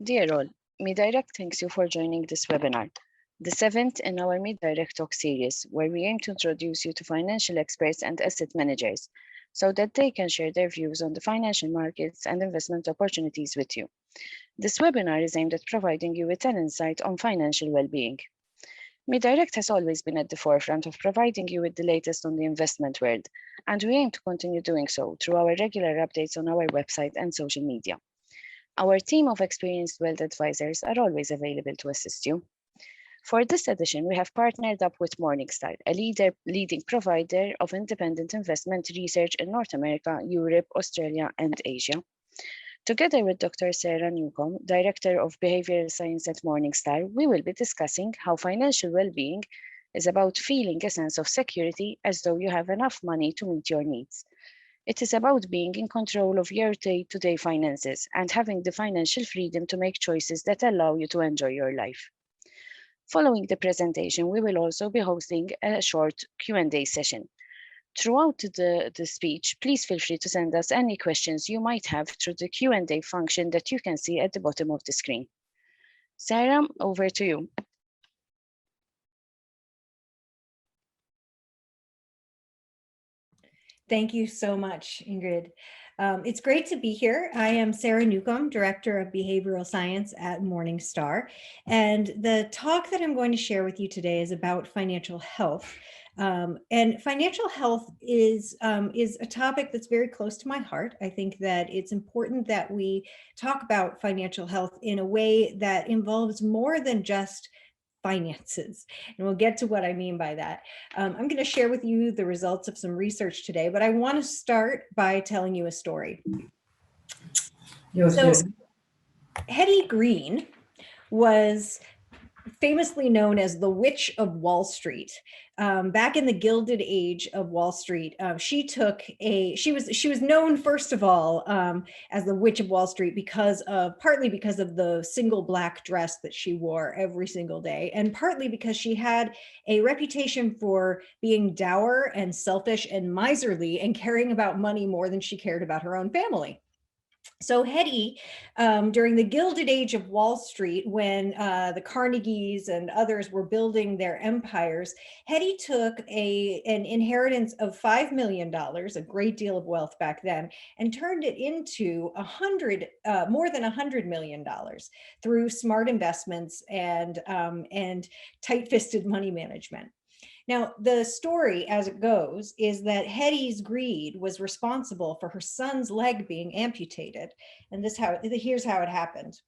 Dear all, MeDirect thanks you for joining this webinar, the seventh in our MeDirect Talk series, where we aim to introduce you to financial experts and asset managers so that they can share their views on the financial markets and investment opportunities with you. This webinar is aimed at providing you with an insight on financial well-being. MeDirect has always been at the forefront of providing you with the latest on the investment world, and we aim to continue doing so through our regular updates on our website and social media. Our team of experienced wealth advisors are always available to assist you. For this edition, we have partnered up with Morningstar, a leading provider of independent investment research in North America, Europe, Australia, and Asia. Together with Dr. Sarah Newcomb, Director of Behavioural Science at Morningstar, we will be discussing how financial well-being is about feeling a sense of security as though you have enough money to meet your needs. It is about being in control of your day-to-day finances and having the financial freedom to make choices that allow you to enjoy your life. Following the presentation, we will also be hosting a short Q&A session. Throughout the speech, please feel free to send us any questions you might have through the Q&A function that you can see at the bottom of the screen. Sarah, over to you. Thank you so much, Ingrid. It's great to be here. I am Sarah Newcomb, Director of Behavioral Science at Morningstar. And the talk that I'm going to share with you today is about financial health. And financial health is a topic that's very close to my heart. I think that it's important that we talk about financial health in a way that involves more than just finances. And we'll get to what I mean by that. I'm going to share with you the results of some research today, but I want to start by telling you a story. So Hetty Green was famously known as the Witch of Wall Street. Back in the Gilded Age of Wall Street, she was known first of all as the Witch of Wall Street partly because of the single black dress that she wore every single day, and partly because she had a reputation for being dour and selfish and miserly and caring about money more than she cared about her own family. So Hetty, during the Gilded Age of Wall Street, when the Carnegies and others were building their empires, Hetty took an inheritance of $5 million, a great deal of wealth back then, and turned it into more than $100 million through smart investments and tight-fisted money management. Now, the story as it goes is that Hetty's greed was responsible for her son's leg being amputated. And here's how it happened.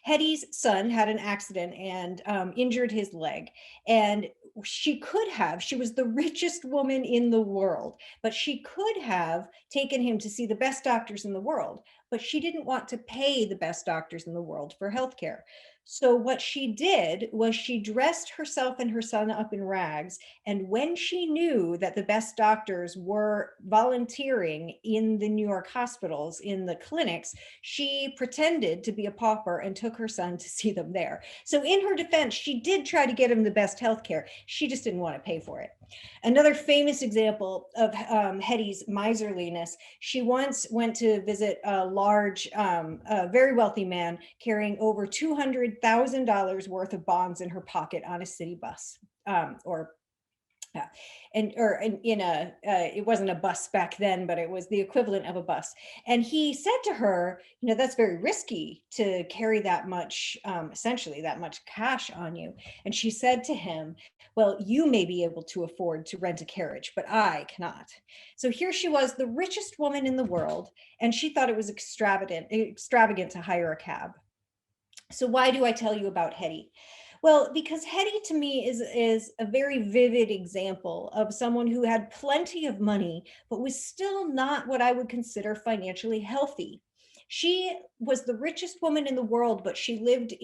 Hetty's son had an accident and injured his leg. And she was the richest woman in the world, but she could have taken him to see the best doctors in the world, but she didn't want to pay the best doctors in the world for healthcare. So what she did was she dressed herself and her son up in rags. And when she knew that the best doctors were volunteering in the New York hospitals, in the clinics, she pretended to be a pauper and took her son to see them there. So in her defense, she did try to get him the best healthcare. She just didn't want to pay for it. Another famous example of Hetty's miserliness, she once went to visit a large, very wealthy man carrying over $200,000 worth of bonds in her pocket on a city bus, it wasn't a bus back then, but it was the equivalent of a bus. And he said to her, that's very risky to carry that much, essentially that much cash on you. And she said to him, well, you may be able to afford to rent a carriage, but I cannot. So here she was, the richest woman in the world, and she thought it was extravagant to hire a cab. So why do I tell you about Hetty? Well, because Hetty to me is a very vivid example of someone who had plenty of money, but was still not what I would consider financially healthy. She was the richest woman in the world, but she lived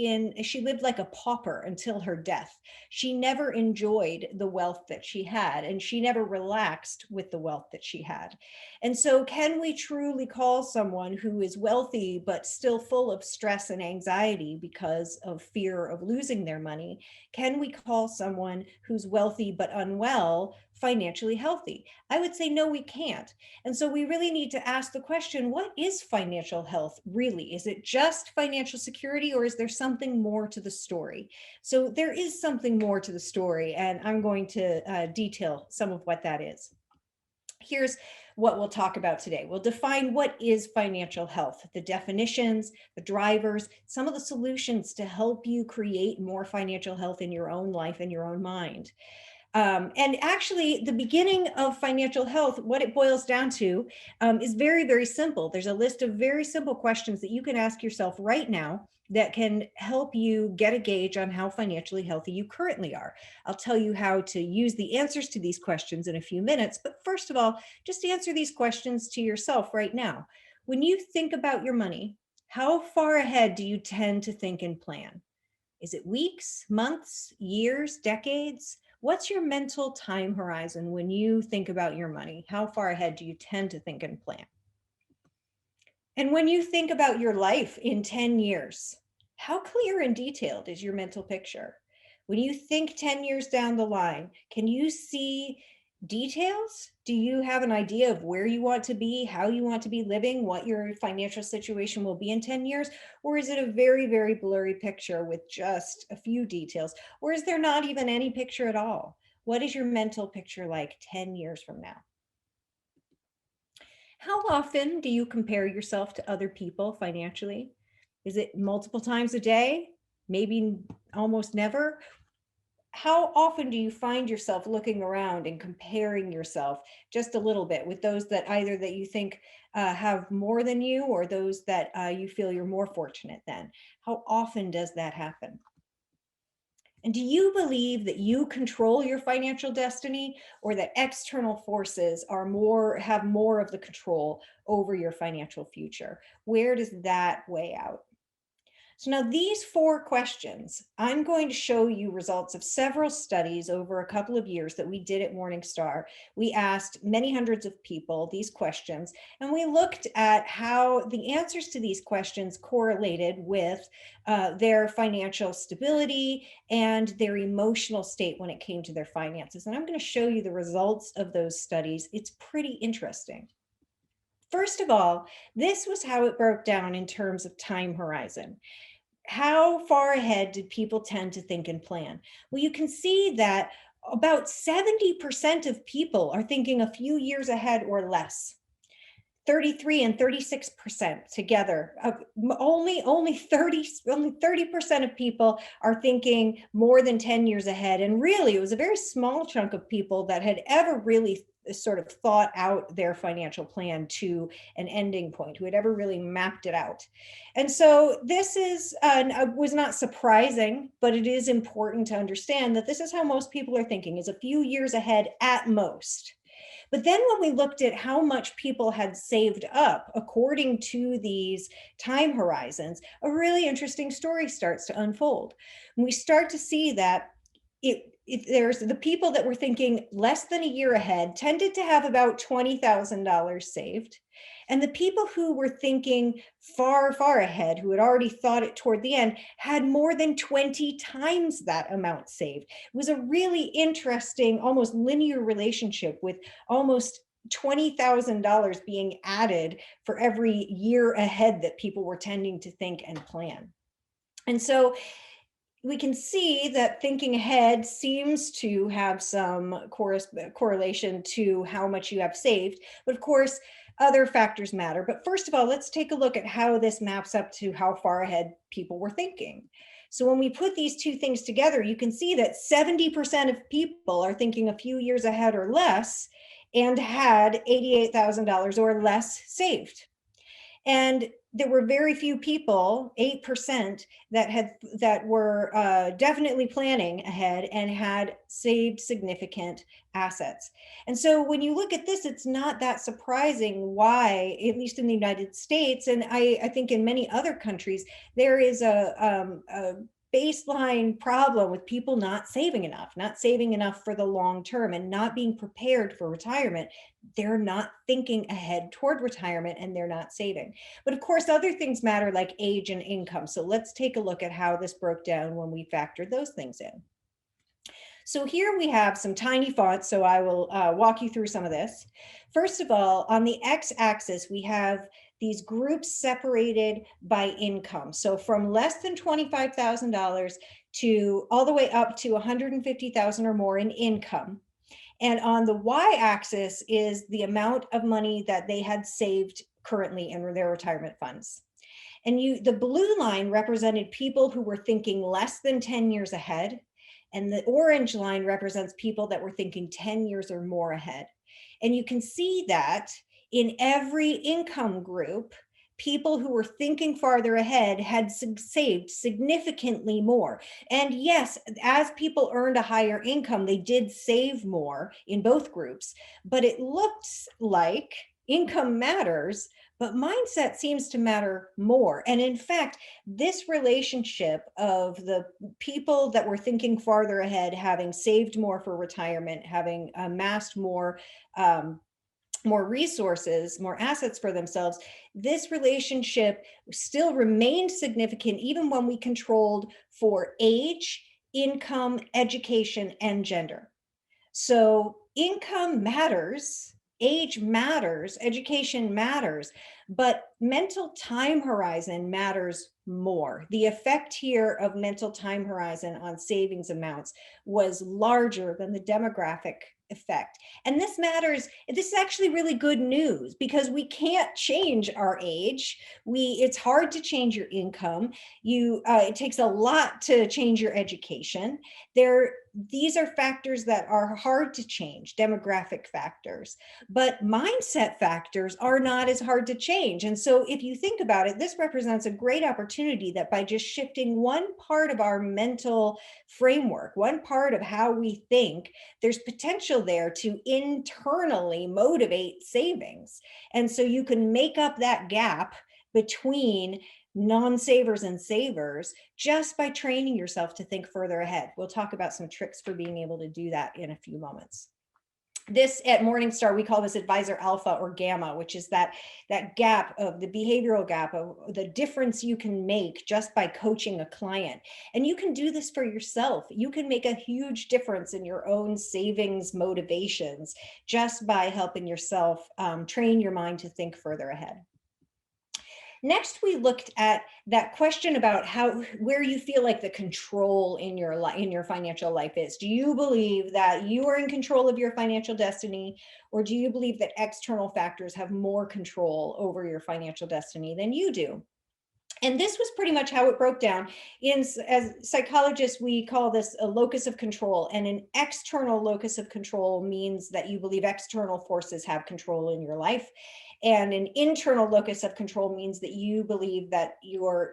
like a pauper until her death. She never enjoyed the wealth that she had, and she never relaxed with the wealth that she had. And so can we truly call someone who is wealthy, but still full of stress and anxiety because of fear of losing their money? Can we call someone who's wealthy, but unwell financially healthy? I would say, no, we can't. And so we really need to ask the question, what is financial health really? Is it just financial security, or is there something more to the story? So there is something more to the story, and I'm going to detail some of what that is. Here's what we'll talk about today. We'll define what is financial health, the definitions, the drivers, some of the solutions to help you create more financial health in your own life and your own mind. And actually, the beginning of financial health, what it boils down to is very, very simple. There's a list of very simple questions that you can ask yourself right now that can help you get a gauge on how financially healthy you currently are. I'll tell you how to use the answers to these questions in a few minutes. But first of all, just answer these questions to yourself right now. When you think about your money, how far ahead do you tend to think and plan? Is it weeks, months, years, decades? What's your mental time horizon when you think about your money? How far ahead do you tend to think and plan? And when you think about your life in 10 years, how clear and detailed is your mental picture? When you think 10 years down the line, can you see details? Do you have an idea of where you want to be, how you want to be living, what your financial situation will be in 10 years? Or is it a very, very blurry picture with just a few details? Or is there not even any picture at all? What is your mental picture like 10 years from now? How often do you compare yourself to other people financially? Is it multiple times a day? Maybe almost never? How often do you find yourself looking around and comparing yourself just a little bit with those that either that you think have more than you, or those that you feel you're more fortunate than? How often does that happen? And do you believe that you control your financial destiny, or that external forces have more of the control over your financial future? Where does that weigh out? So now these 4 questions, I'm going to show you results of several studies over a couple of years that we did at Morningstar. We asked many hundreds of people these questions, and we looked at how the answers to these questions correlated with their financial stability and their emotional state when it came to their finances. And I'm going to show you the results of those studies. It's pretty interesting. First of all, this was how it broke down in terms of time horizon. How far ahead did people tend to think and plan? Well, you can see that about 70% of people are thinking a few years ahead or less. 33 and 36% together. Only 30% of people are thinking more than 10 years ahead. And really, it was a very small chunk of people that had ever really sort of thought out their financial plan to an ending point, who had ever really mapped it out. And so this was not surprising, but it is important to understand that this is how most people are thinking, is a few years ahead at most. But then when we looked at how much people had saved up according to these time horizons, a really interesting story starts to unfold. And we start to see that there's the people that were thinking less than a year ahead tended to have about $20,000 saved. And the people who were thinking far, far ahead, who had already thought it toward the end, had more than 20 times that amount saved. It was a really interesting, almost linear relationship, with almost $20,000 being added for every year ahead that people were tending to think and plan. And so we can see that thinking ahead seems to have some correlation to how much you have saved. But of course, other factors matter. But first of all, let's take a look at how this maps up to how far ahead people were thinking. So when we put these two things together, you can see that 70% of people are thinking a few years ahead or less and had $88,000 or less saved. And there were very few people, 8%, that were definitely planning ahead and had saved significant assets. And so when you look at this, it's not that surprising why, at least in the United States, and I think in many other countries, there is a baseline problem with people not saving enough for the long term, and not being prepared for retirement. They're not thinking ahead toward retirement, and they're not saving. But of course, other things matter, like age and income. So let's take a look at how this broke down when we factored those things in. So here we have some tiny fonts, so I will walk you through some of this. First of all, on the x-axis, we have these groups separated by income. So from less than $25,000 to all the way up to 150,000 or more in income. And on the y-axis is the amount of money that they had saved currently in their retirement funds. And the blue line represented people who were thinking less than 10 years ahead. And the orange line represents people that were thinking 10 years or more ahead. And you can see that in every income group, people who were thinking farther ahead had saved significantly more. And yes, as people earned a higher income, they did save more in both groups, but it looks like income matters, but mindset seems to matter more. And in fact, this relationship of the people that were thinking farther ahead, having saved more for retirement, having amassed more resources, more assets for themselves, this relationship still remained significant even when we controlled for age, income, education, and gender. So income matters, age matters, education matters, but mental time horizon matters more. The effect here of mental time horizon on savings amounts was larger than the demographic effect. And this matters. This is actually really good news because we can't change our age. It's hard to change your income. It takes a lot to change your education. These are factors that are hard to change, demographic factors, but mindset factors are not as hard to change. And so if you think about it, this represents a great opportunity that by just shifting one part of our mental framework, one part of how we think, there's potential there to internally motivate savings. And so you can make up that gap between non-savers and savers just by training yourself to think further ahead. We'll talk about some tricks for being able to do that in a few moments. This at Morningstar, we call this advisor alpha or gamma, which is that gap of the behavioral gap of the difference you can make just by coaching a client. And you can do this for yourself. You can make a huge difference in your own savings motivations just by helping yourself train your mind to think further ahead. Next, we looked at that question about where you feel like the control in your financial life is. Do you believe that you are in control of your financial destiny, or do you believe that external factors have more control over your financial destiny than you do? And this was pretty much how it broke down. As psychologists, we call this a locus of control. And an external locus of control means that you believe external forces have control in your life. And an internal locus of control means that you believe that your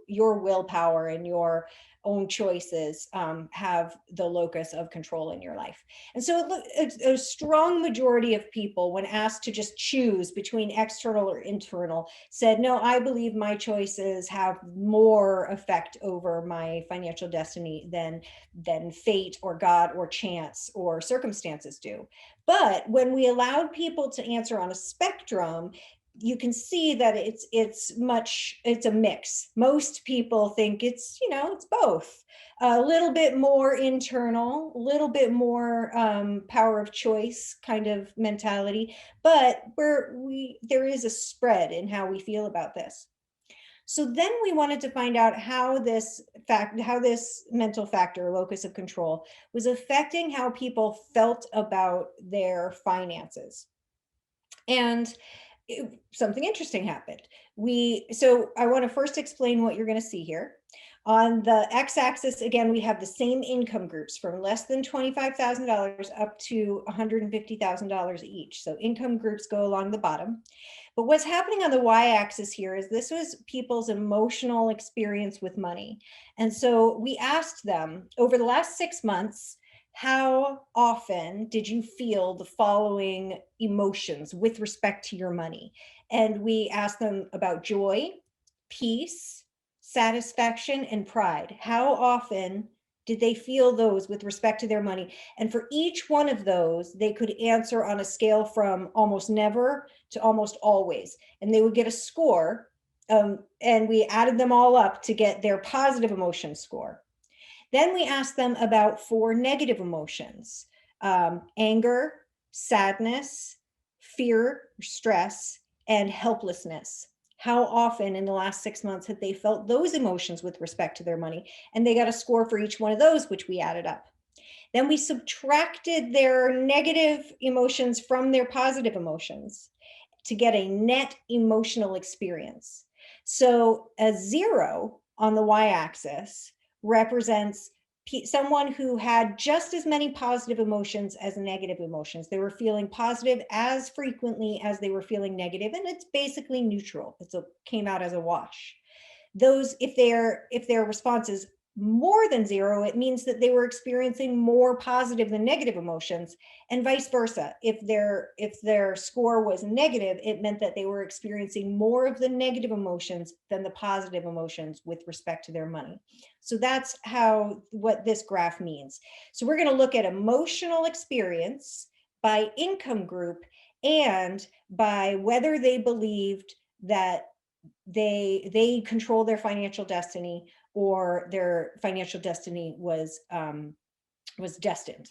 willpower and your own choices have the locus of control in your life. And so a strong majority of people, when asked to just choose between external or internal, said, no, I believe my choices have more effect over my financial destiny than fate or God or chance or circumstances do. But when we allowed people to answer on a spectrum, you can see that it's a mix. Most people think it's both. A little bit more internal, a little bit more power of choice kind of mentality, but there is a spread in how we feel about this. So then we wanted to find out how this mental factor, locus of control, was affecting how people felt about their finances. And something interesting happened. So I want to first explain what you're going to see here. On the x-axis, again, we have the same income groups from less than $25,000 up to $150,000 each. So income groups go along the bottom. But what's happening on the y-axis here is this was people's emotional experience with money. And so we asked them over the last 6 months, how often did you feel the following emotions with respect to your money? And we asked them about joy, peace, satisfaction, and pride. How often did they feel those with respect to their money? And for each one of those, they could answer on a scale from almost never to almost always. And they would get a score, and we added them all up to get their positive emotion score. Then we asked them about 4 negative emotions: anger, sadness, fear, stress, and helplessness. How often in the last 6 months had they felt those emotions with respect to their money? And they got a score for each one of those, which we added up. Then we subtracted their negative emotions from their positive emotions to get a net emotional experience. So a 0 on the y-axis represents someone who had just as many positive emotions as negative emotions. They were feeling positive as frequently as they were feeling negative, and it's basically neutral. It came out as a wash. Those, if their response is more than 0, it means that they were experiencing more positive than negative emotions, and vice versa. If their score was negative, it meant that they were experiencing more of the negative emotions than the positive emotions with respect to their money. So that's what this graph means. So we're going to look at emotional experience by income group and by whether they believed that they control their financial destiny, or their financial destiny was destined.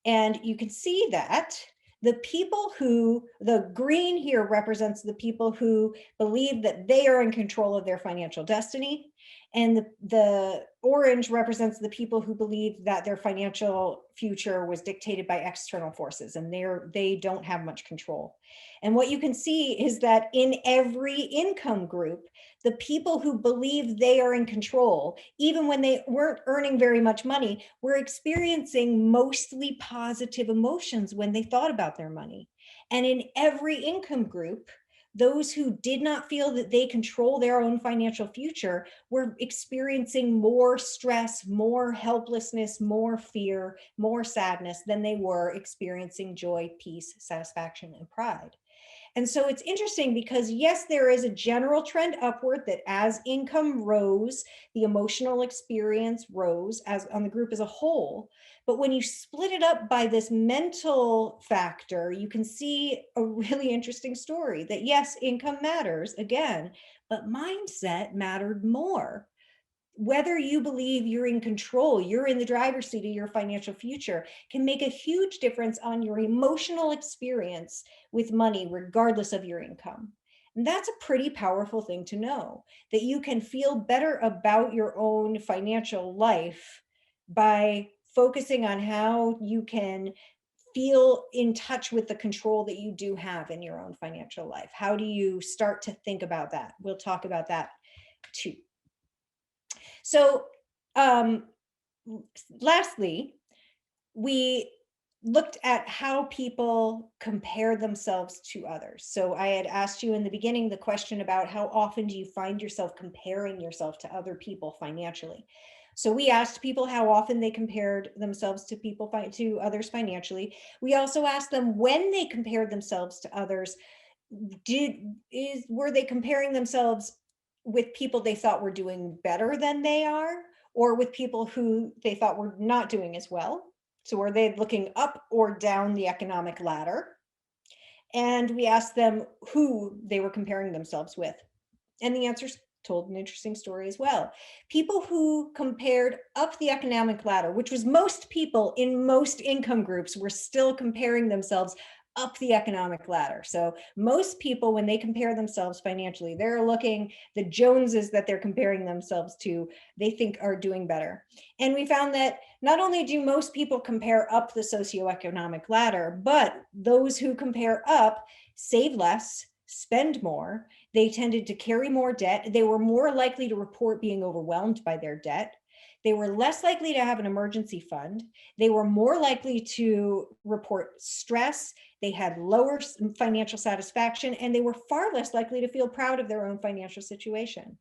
And you can see that the green here represents the people who believe that they are in control of their financial destiny. And the orange represents the people who believe that their financial future was dictated by external forces, and they don't have much control. And what you can see is that in every income group, the people who believe they are in control, even when they weren't earning very much money, were experiencing mostly positive emotions when they thought about their money. And in every income group, those who did not feel that they control their own financial future were experiencing more stress, more helplessness, more fear, more sadness than they were experiencing joy, peace, satisfaction, and pride. And so it's interesting because, yes, there is a general trend upward, that as income rose, the emotional experience rose as on the group as a whole. But when you split it up by this mental factor, you can see a really interesting story that, yes, income matters again, but mindset mattered more. Whether you believe you're in control, you're in the driver's seat of your financial future, can make a huge difference on your emotional experience with money, regardless of your income. And that's a pretty powerful thing to know, that you can feel better about your own financial life by focusing on how you can feel in touch with the control that you do have in your own financial life. How do you start to think about that? We'll talk about that too. So lastly, we looked at how people compare themselves to others. So I had asked you in the beginning the question about how often do you find yourself comparing yourself to other people financially? So we asked people how often they compared themselves to others financially. We also asked them when they compared themselves to others, were they comparing themselves with people they thought were doing better than they are, or with people who they thought were not doing as well? So were they looking up or down the economic ladder? And we asked them who they were comparing themselves with. And the answers told an interesting story as well. People who compared up the economic ladder, which was most people in most income groups, were still comparing themselves up the economic ladder. So most people, when they compare themselves financially, they're looking, the Joneses that they're comparing themselves to, they think are doing better. And we found that not only do most people compare up the socioeconomic ladder, but those who compare up save less, spend more. They tended to carry more debt. They were more likely to report being overwhelmed by their debt. They were less likely to have an emergency fund. They were more likely to report stress. They had lower financial satisfaction, and they were far less likely to feel proud of their own financial situation.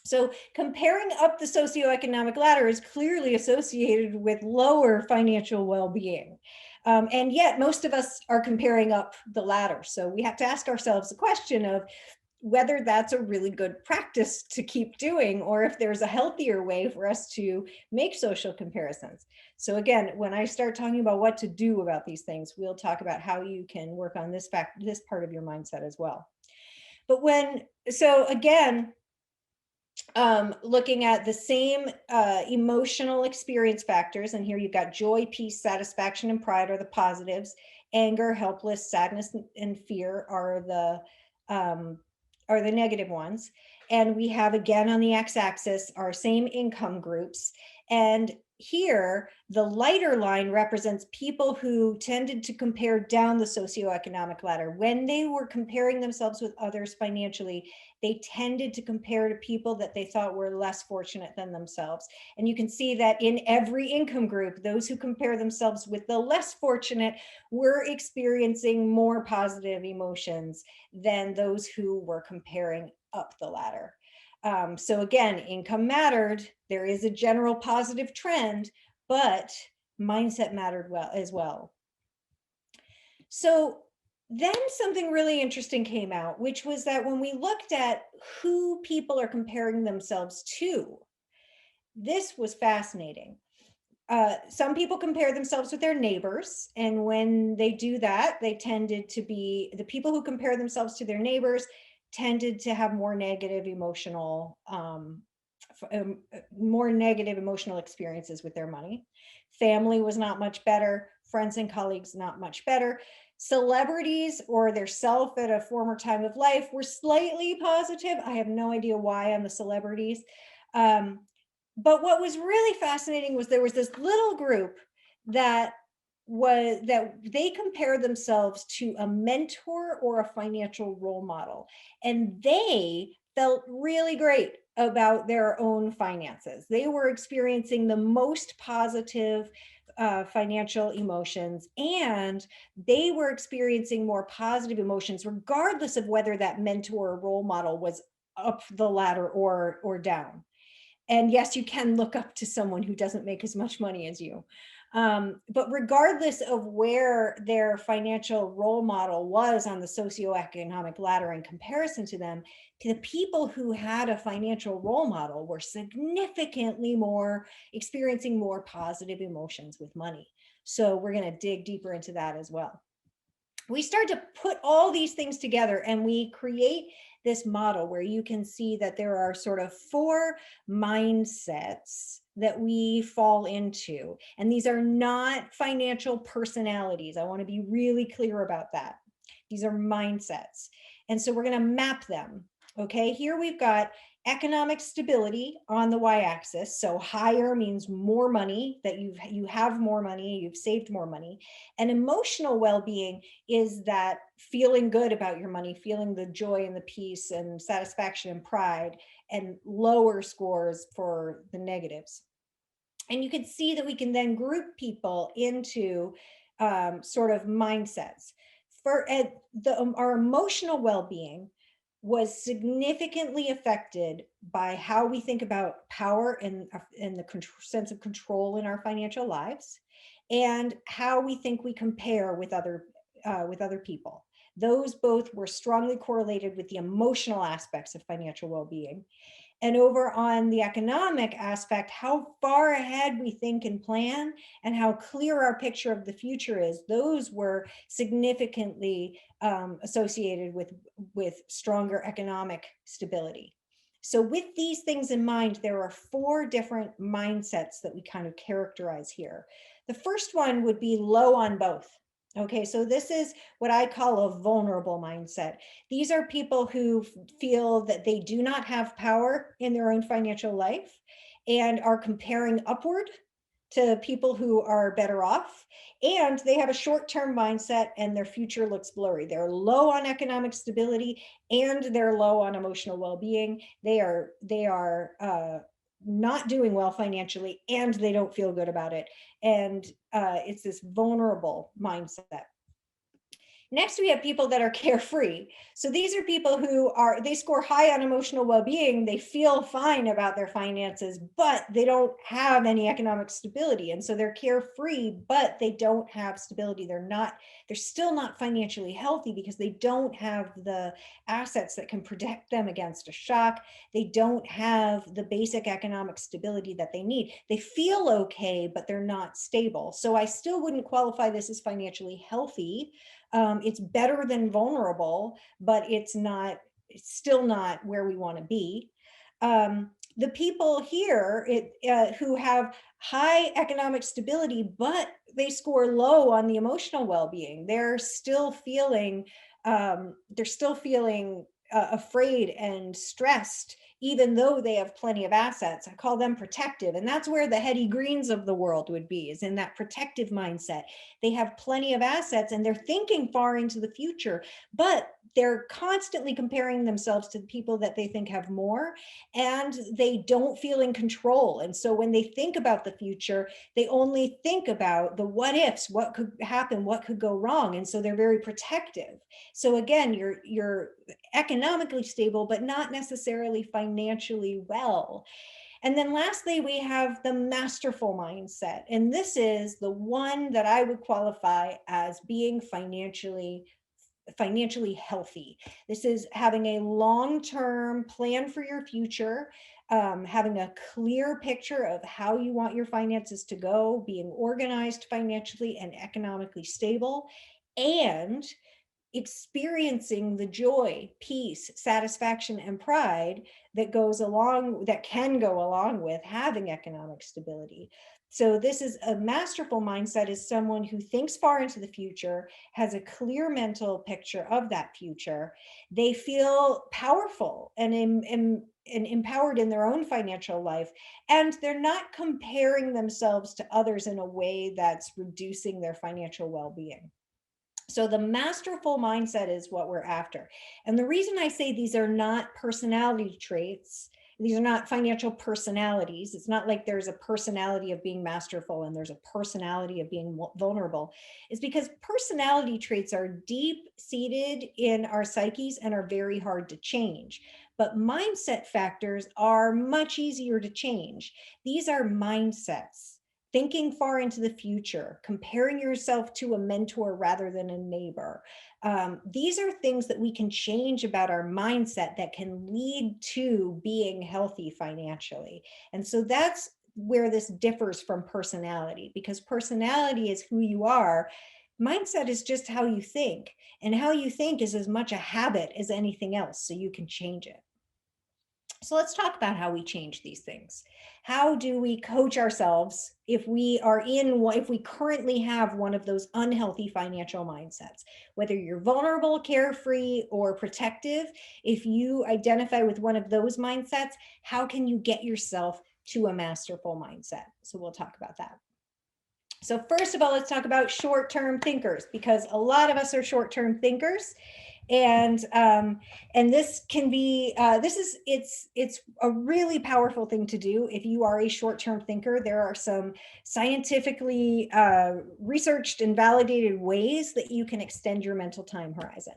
So comparing up the socioeconomic ladder is clearly associated with lower financial well-being. And yet most of us are comparing up the ladder. So we have to ask ourselves the question of whether that's a really good practice to keep doing, or if there's a healthier way for us to make social comparisons. So again, when I start talking about what to do about these things, we'll talk about how you can work on this part of your mindset as well. But so again, looking at the same emotional experience factors. And here you've got joy, peace, satisfaction, and pride are the positives. Anger, helpless, sadness, and fear are the negative ones. And we have, again, on the x-axis, our same income groups. And here, the lighter line represents people who tended to compare down the socioeconomic ladder. When they were comparing themselves with others financially, they tended to compare to people that they thought were less fortunate than themselves. And you can see that in every income group, those who compare themselves with the less fortunate were experiencing more positive emotions than those who were comparing up the ladder. So again, income mattered. There is a general positive trend, but mindset mattered well as well. So then something really interesting came out, which was that when we looked at who people are comparing themselves to, this was fascinating. Some people compare themselves with their neighbors, and when they do that, they tended to be, the people who compare themselves to their neighbors tended to have more negative emotional experiences with their money. Family was not much better. Friends and colleagues, not much better. Celebrities or their self at a former time of life were slightly positive. I have no idea why on the celebrities. But what was really fascinating was there was this little group that they compared themselves to a mentor or a financial role model, and they felt really great about their own finances. They were experiencing the most positive financial emotions, and they were experiencing more positive emotions regardless of whether that mentor or role model was up the ladder or down. And yes, you can look up to someone who doesn't make as much money as you. But regardless of where their financial role model was on the socioeconomic ladder in comparison to them, the people who had a financial role model were significantly more experiencing more positive emotions with money. So we're going to dig deeper into that as well. We start to put all these things together and we create this model where you can see that there are sort of 4 mindsets that we fall into. And these are not financial personalities. I want to be really clear about that. These are mindsets. And so we're going to map them. Okay, here we've got economic stability on the y-axis. So higher means more money, that you have more money, you've saved more money. And emotional well-being is that feeling good about your money, feeling the joy and the peace and satisfaction and pride, and lower scores for the negatives. And you can see that we can then group people into sort of mindsets. For our emotional well-being was significantly affected by how we think about power and the sense of control in our financial lives, and how we think we compare with other people. Those both were strongly correlated with the emotional aspects of financial well-being. And over on the economic aspect, how far ahead we think and plan and how clear our picture of the future is, those were significantly associated with stronger economic stability. So with these things in mind, there are 4 different mindsets that we kind of characterize here. The first one would be low on both. Okay, so this is what I call a vulnerable mindset. These are people who feel that they do not have power in their own financial life and are comparing upward to people who are better off, and they have a short-term mindset and their future looks blurry. They're low on economic stability and they're low on emotional well-being. They are not doing well financially and they don't feel good about it. And it's this vulnerable mindset. Next, we have people that are carefree. So these are people who they score high on emotional well-being. They feel fine about their finances, but they don't have any economic stability. And so they're carefree, but they don't have stability. They're still not financially healthy because they don't have the assets that can protect them against a shock. They don't have the basic economic stability that they need. They feel okay, but they're not stable. So I still wouldn't qualify this as financially healthy. It's better than vulnerable, but it's still not where we want to be. The people here who have high economic stability, but they score low on the emotional well-being, they're still feeling afraid and stressed, even though they have plenty of assets. I call them protective. And that's where the Hetty Greens of the world would be, is in that protective mindset. They have plenty of assets and they're thinking far into the future, but they're constantly comparing themselves to the people that they think have more, and they don't feel in control. And so when they think about the future, they only think about the what ifs, what could happen, what could go wrong. And so they're very protective. So again, you're economically stable, but not necessarily financially well. And then lastly, we have the masterful mindset. And this is the one that I would qualify as being financially healthy. This is having a long-term plan for your future, having a clear picture of how you want your finances to go, being organized financially and economically stable, and experiencing the joy, peace, satisfaction, and pride that can go along with having economic stability. So this is a masterful mindset, is someone who thinks far into the future, has a clear mental picture of that future. They feel powerful and empowered in their own financial life, and they're not comparing themselves to others in a way that's reducing their financial well-being. So the masterful mindset is what we're after. And the reason I say these are not personality traits, these are not financial personalities. It's not like there's a personality of being masterful and there's a personality of being vulnerable, is because personality traits are deep seated in our psyches and are very hard to change. But mindset factors are much easier to change. These are mindsets. Thinking far into the future, comparing yourself to a mentor rather than a neighbor. These are things that we can change about our mindset that can lead to being healthy financially. And so that's where this differs from personality, because personality is who you are. Mindset is just how you think, and how you think is as much a habit as anything else, so you can change it. So let's talk about how we change these things. How do we coach ourselves if we currently have one of those unhealthy financial mindsets? Whether you're vulnerable, carefree, or protective, if you identify with one of those mindsets, how can you get yourself to a masterful mindset? So we'll talk about that. So first of all, let's talk about short-term thinkers, because a lot of us are short-term thinkers. And this can be it's a really powerful thing to do if you are a short-term thinker. There are some scientifically researched and validated ways that you can extend your mental time horizon.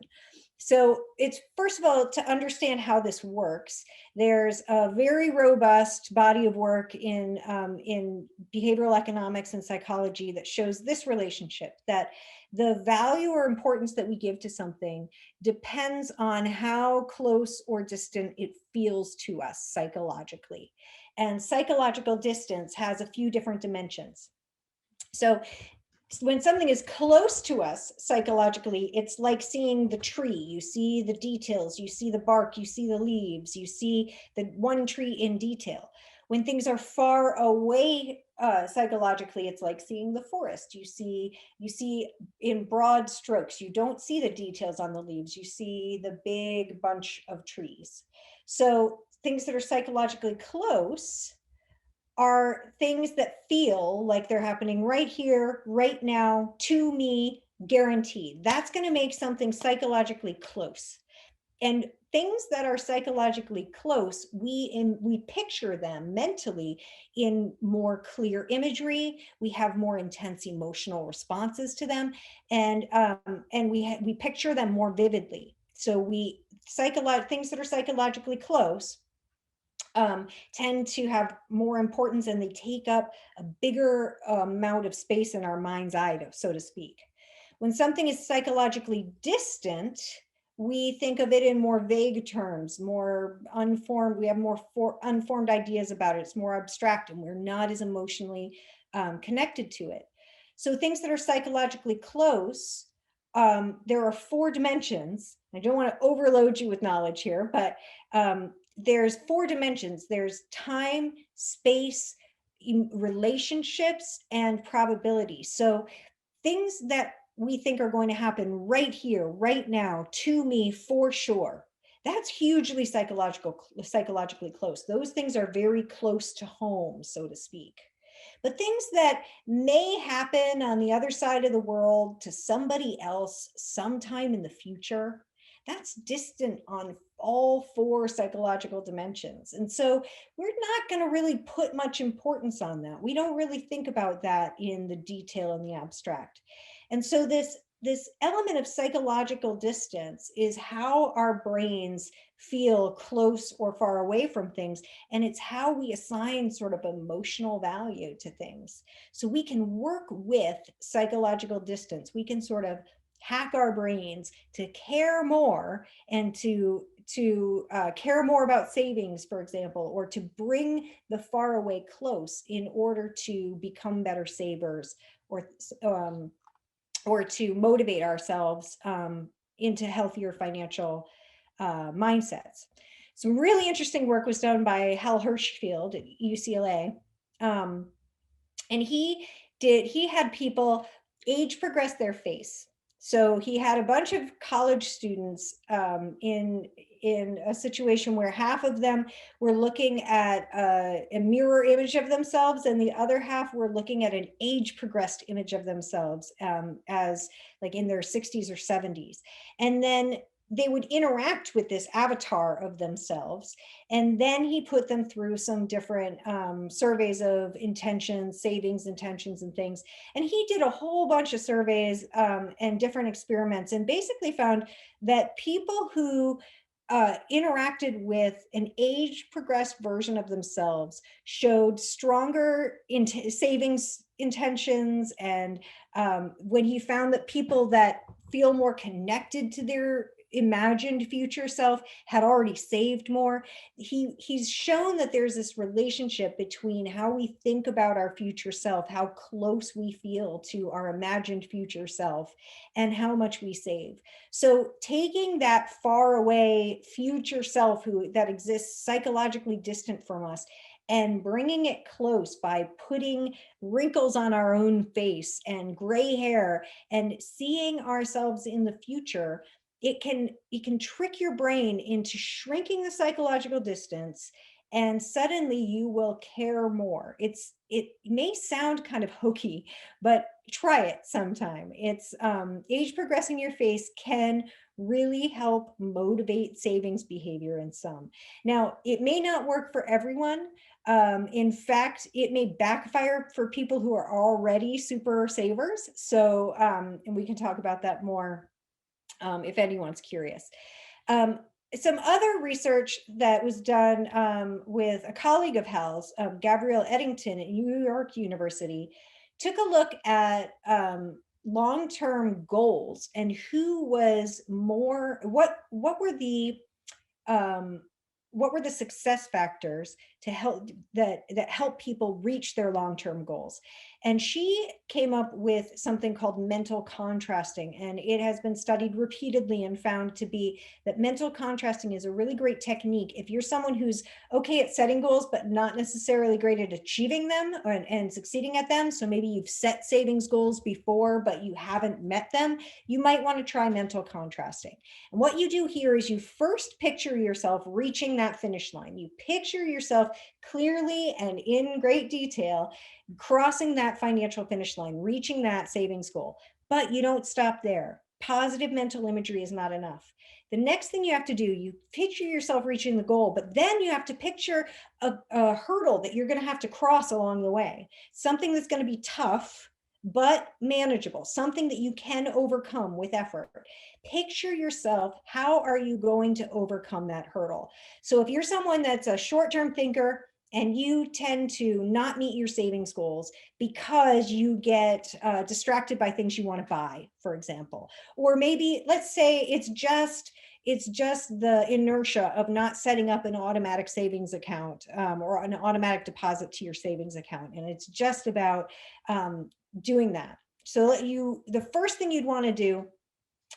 So it's, first of all, to understand how this works, there's a very robust body of work in behavioral economics and psychology that shows this relationship, that the value or importance that we give to something depends on how close or distant it feels to us psychologically. And psychological distance has a few different dimensions. So when something is close to us psychologically, it's like seeing the tree. You see the details, you see the bark, you see the leaves, you see the one tree in detail. When things are far away psychologically, it's like seeing the forest. You see in broad strokes. You don't see the details on the leaves. You see the big bunch of trees. So things that are psychologically close are things that feel like they're happening right here, right now, to me, guaranteed. That's going to make something psychologically close. And things that are psychologically close, we picture them mentally in more clear imagery. We have more intense emotional responses to them, and we picture them more vividly. So things that are psychologically close tend to have more importance, and they take up a bigger amount of space in our mind's eye, so to speak. When something is psychologically distant, we think of it in more vague terms, more unformed. We have more unformed ideas about it. It's more abstract, and we're not as emotionally connected to it. So things that are psychologically close, there are 4 dimensions. I don't want to overload you with knowledge here, but there's 4 dimensions. There's time, space, relationships, and probability. So things that we think are going to happen right here, right now, to me for sure, that's hugely psychologically close. Those things are very close to home, so to speak. But things that may happen on the other side of the world to somebody else sometime in the future, that's distant on all 4 psychological dimensions. And so we're not going to really put much importance on that. We don't really think about that in the detail and the abstract. And so this element of psychological distance is how our brains feel close or far away from things. And it's how we assign sort of emotional value to things. So we can work with psychological distance. We can sort of hack our brains to care more and to care more about savings, for example, or to bring the far away close in order to become better savers, or to motivate ourselves into healthier financial mindsets. Some really interesting work was done by Hal Hirschfield at UCLA. And he had people age progress their face. So he had a bunch of college students in a situation where half of them were looking at a mirror image of themselves, and the other half were looking at an age progressed image of themselves as like in their 60s or 70s. And then they would interact with this avatar of themselves. And then he put them through some different surveys of intentions, savings intentions and things. And he did a whole bunch of surveys and different experiments, and basically found that people who interacted with an age progressed version of themselves showed stronger savings intentions. And when he found that people that feel more connected to their imagined future self had already saved more. He's shown that there's this relationship between how we think about our future self, how close we feel to our imagined future self, and how much we save. So taking that far away future self that exists psychologically distant from us and bringing it close by putting wrinkles on our own face and gray hair and seeing ourselves in the future, it can trick your brain into shrinking the psychological distance, and suddenly you will care more. It may sound kind of hokey, but try it sometime. It's age progressing your face can really help motivate savings behavior in some. Now, it may not work for everyone. In fact, it may backfire for people who are already super savers. So, and we can talk about that more if anyone's curious. Some other research that was done with a colleague of Hal's, Gabrielle Eddington at New York University, took a look at long-term goals and who was more, what were the success factors to help that help people reach their long-term goals. And she came up with something called mental contrasting, and it has been studied repeatedly and found to be that mental contrasting is a really great technique if you're someone who's okay at setting goals but not necessarily great at achieving them and succeeding at them. So maybe you've set savings goals before but you haven't met them. You might want to try mental contrasting. And what you do here is you first picture yourself reaching that finish line. You picture yourself clearly and in great detail crossing that financial finish line, reaching that savings goal. But you don't stop there. Positive mental imagery is not enough. The next thing you have to do, you picture yourself reaching the goal, but then you have to picture a hurdle that you're going to have to cross along the way, something that's going to be tough but manageable, something that you can overcome with effort. Picture yourself, how are you going to overcome that hurdle? So if you're someone that's a short-term thinker and you tend to not meet your savings goals because you get distracted by things you want to buy, for example, or maybe let's say it's just the inertia of not setting up an automatic savings account or an automatic deposit to your savings account, and it's just about doing that. So the first thing you'd want to do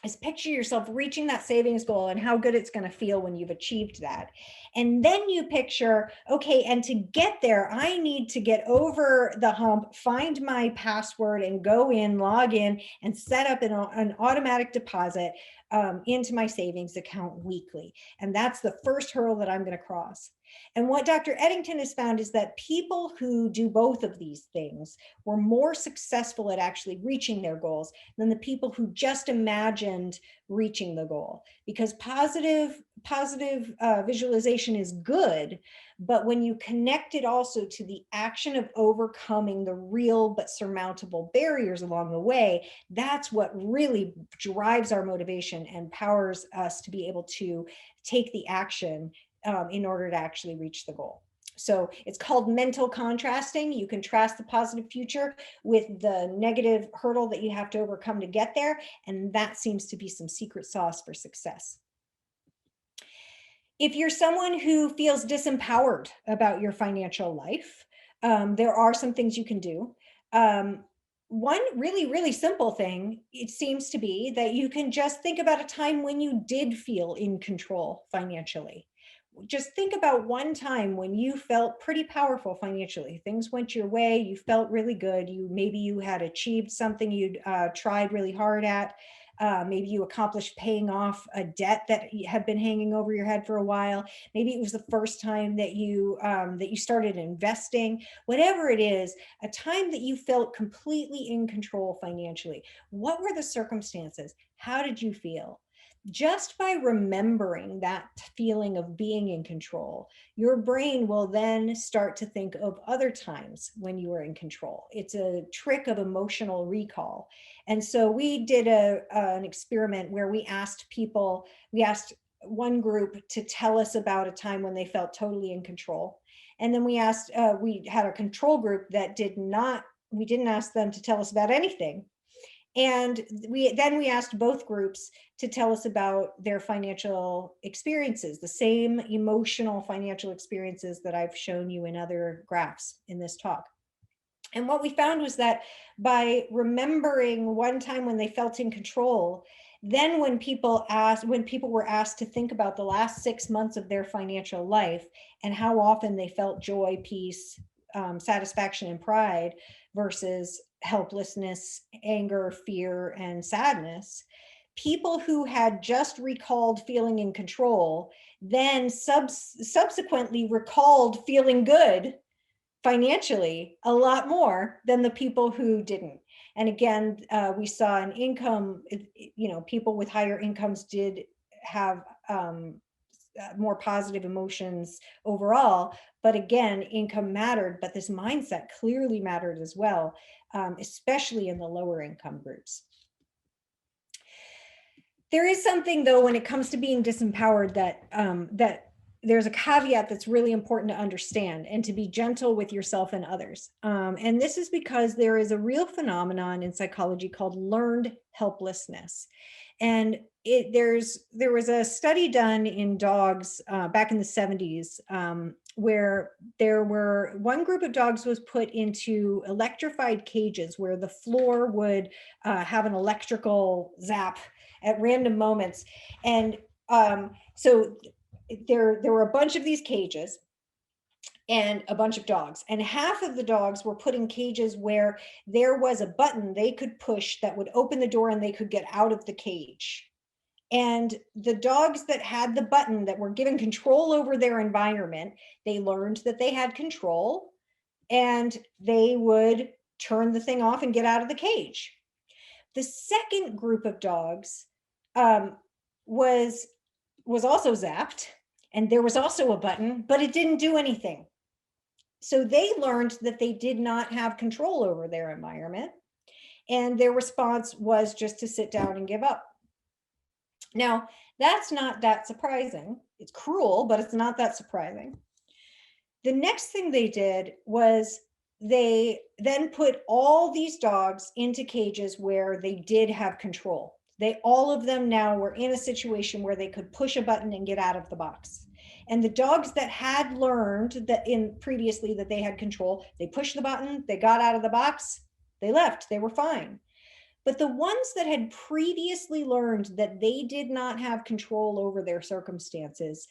is picture yourself reaching that savings goal and how good it's going to feel when you've achieved that. And then you picture, okay, and to get there, I need to get over the hump, find my password and go in, log in, and set up an automatic deposit into my savings account weekly. And that's the first hurdle that I'm going to cross. And what Dr. Eddington has found is that people who do both of these things were more successful at actually reaching their goals than the people who just imagined reaching the goal. Because positive visualization is good, but when you connect it also to the action of overcoming the real but surmountable barriers along the way, that's what really drives our motivation and powers us to be able to take the action in order to actually reach the goal. So it's called mental contrasting. You contrast the positive future with the negative hurdle that you have to overcome to get there. And that seems to be some secret sauce for success. If you're someone who feels disempowered about your financial life, there are some things you can do. One really, really simple thing, it seems to be that you can just think about a time when you did feel in control financially. Just think about one time when you felt pretty powerful financially. Things went your way, you felt really good. Maybe you had achieved something you'd tried really hard at. Maybe you accomplished paying off a debt that had been hanging over your head for a while. Maybe it was the first time that you started investing. Whatever it is, a time that you felt completely in control financially. What were the circumstances? How did you feel? Just by remembering that feeling of being in control, your brain will then start to think of other times when you were in control. It's a trick of emotional recall. And so we did an experiment where we asked one group to tell us about a time when they felt totally in control. And then we had a control group that we didn't ask them to tell us about anything. And we asked both groups to tell us about their financial experiences, the same emotional financial experiences that I've shown you in other graphs in this talk. And what we found was that by remembering one time when they felt in control, then when people were asked to think about the last 6 months of their financial life and how often they felt joy, peace, satisfaction, and pride versus helplessness, anger, fear, and sadness, people who had just recalled feeling in control then subsequently recalled feeling good financially a lot more than the people who didn't. And again, we saw an income, people with higher incomes did have more positive emotions overall. But again, income mattered, but this mindset clearly mattered as well, especially in the lower income groups. There is something, though, when it comes to being disempowered that there's a caveat that's really important to understand and to be gentle with yourself and others. And this is because there is a real phenomenon in psychology called learned helplessness. And there was a study done in dogs back in the 70s where one group of dogs was put into electrified cages where the floor would have an electrical zap at random moments. And so there were a bunch of these cages and a bunch of dogs, and half of the dogs were put in cages where there was a button they could push that would open the door and they could get out of the cage. And the dogs that had the button, that were given control over their environment, they learned that they had control and they would turn the thing off and get out of the cage. The second group of dogs was also zapped, and there was also a button, but it didn't do anything. So they learned that they did not have control over their environment, and their response was just to sit down and give up. Now, that's not that surprising. It's cruel, but it's not that surprising. The next thing they did was they then put all these dogs into cages where they did have control. All of them now were in a situation where they could push a button and get out of the box. And the dogs that had learned that previously that they had control, they pushed the button, they got out of the box, they left, they were fine. But the ones that had previously learned that they did not have control over their circumstances,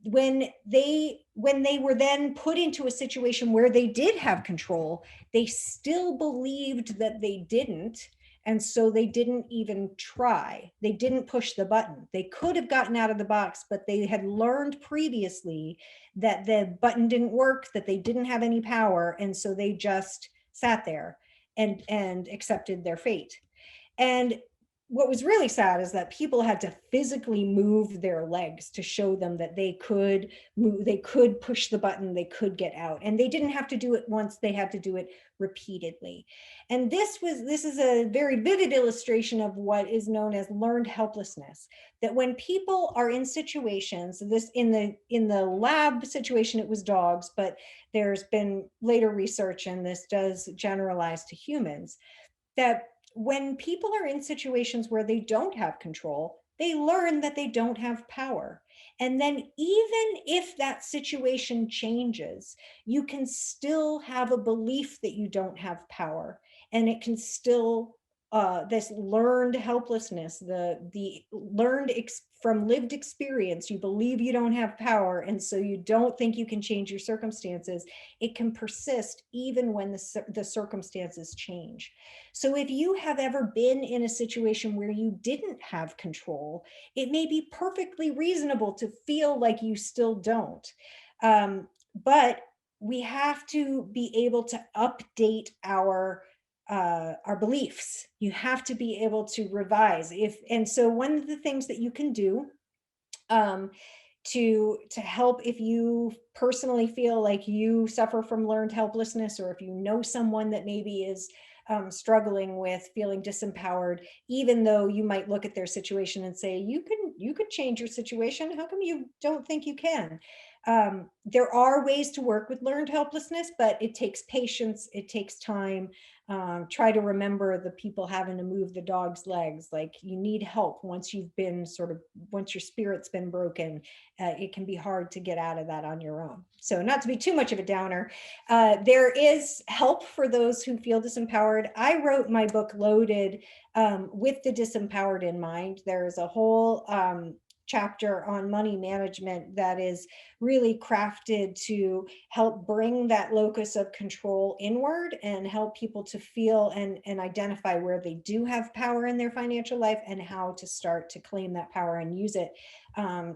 when they were then put into a situation where they did have control, they still believed that they didn't. And so they didn't even try. They didn't push the button. They could have gotten out of the box, but they had learned previously that the button didn't work, that they didn't have any power. And so they just sat there and accepted their fate. And what was really sad is that people had to physically move their legs to show them that they could move, they could push the button, they could get out. And they didn't have to do it once, they had to do it repeatedly. And this is a very vivid illustration of what is known as learned helplessness. That when people are in situations, this in the lab situation, it was dogs, but there's been later research, and this does generalize to humans, that when people are in situations where they don't have control, they learn that they don't have power. And then even if that situation changes, you can still have a belief that you don't have power. And it can still, this learned helplessness, the learned from lived experience, you believe you don't have power, and so you don't think you can change your circumstances. It can persist even when the circumstances change. So if you have ever been in a situation where you didn't have control, it may be perfectly reasonable to feel like you still don't. But we have to be able to update our beliefs. You have to be able to revise. And so one of the things that you can do to help, if you personally feel like you suffer from learned helplessness, or if you know someone that maybe is struggling with feeling disempowered, even though you might look at their situation and say, you could change your situation. How come you don't think you can? There are ways to work with learned helplessness, but it takes patience, it takes time. Try to remember the people having to move the dog's legs. Like, you need help once you've been once your spirit's been broken. It can be hard to get out of that on your own. So, not to be too much of a downer, there is help for those who feel disempowered. I wrote my book Loaded with the disempowered in mind. There's a whole chapter on money management that is really crafted to help bring that locus of control inward and help people to feel and identify where they do have power in their financial life, and how to start to claim that power and use it,